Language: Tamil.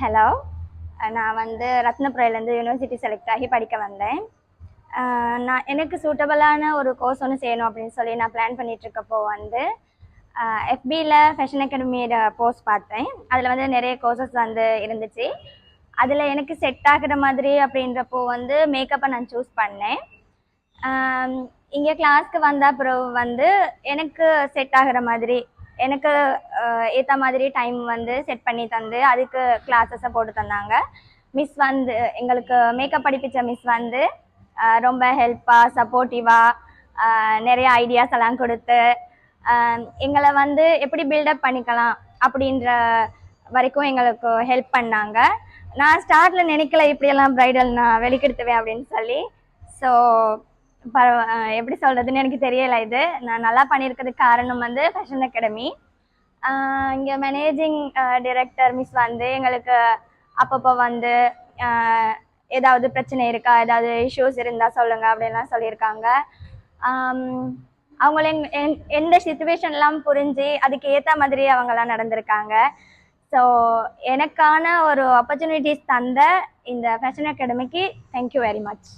ஹலோ. நான் வந்து ரத்னபுரையிலேருந்து யூனிவர்சிட்டி செலக்ட் ஆகி படிக்க வந்தேன். நான் எனக்கு சூட்டபிளான ஒரு கோர்ஸ் ஒன்று செய்யணும் அப்படின்னு சொல்லி நான் பிளான் பண்ணிகிட்ருக்கப்போ வந்து எஃபியில் ஃபேஷன் அகாடமியோட போஸ்ட் பார்த்தேன். அதில் வந்து நிறைய கோர்சஸ் வந்து இருந்துச்சு. அதில் எனக்கு செட் ஆகிற மாதிரி அப்படின்றப்போ வந்து மேக்கப்பை நான் சூஸ் பண்ணேன். இங்கே கிளாஸ்க்கு வந்த அப்புறம் வந்து எனக்கு செட் ஆகிற மாதிரி எனக்கு ஏற்ற மாதிரி டைம் வந்து செட் பண்ணி தந்து அதுக்கு கிளாஸஸை போட்டு தந்தாங்க. மிஸ் வந்து எங்களுக்கு மேக்கப் படிப்பிச்ச மிஸ் வந்து ரொம்ப ஹெல்ப்பாக சப்போர்ட்டிவாக நிறைய ஐடியாஸ் எல்லாம் கொடுத்து எங்களை வந்து எப்படி பில்டப் பண்ணிக்கலாம் அப்படின்ற வரைக்கும் எங்களுக்கு ஹெல்ப் பண்ணாங்க. நான் ஸ்டார்டில் நினைக்கல இப்படியெல்லாம் ப்ரைடல் நான் வெளிக்கெடுத்துவேன் அப்படின்னு சொல்லி. ஸோ எப்படி சொல்கிறதுன்னு எனக்கு தெரியலை. இது நான் நல்லா பண்ணியிருக்கிறதுக்கு காரணம் வந்து ஃபேஷன் அகாடமி. இங்கே மேனேஜிங் டைரக்டர் மிஸ் வந்து எங்களுக்கு அப்பப்போ வந்து ஏதாவது பிரச்சனை இருக்கா, ஏதாவது இஷ்யூஸ் இருந்தால் சொல்லுங்கள் அப்படின்லாம் சொல்லியிருக்காங்க. அவங்கள எந்த சிச்சுவேஷன்லாம் புரிஞ்சு அதுக்கு ஏற்ற மாதிரி அவங்கெல்லாம் நடந்திருக்காங்க. ஸோ எனக்கான ஒரு ஆப்பர்ச்சுனிட்டிஸ் தந்த இந்த ஃபேஷன் அகாடமிக்கு தேங்க்யூ வெரி மச்.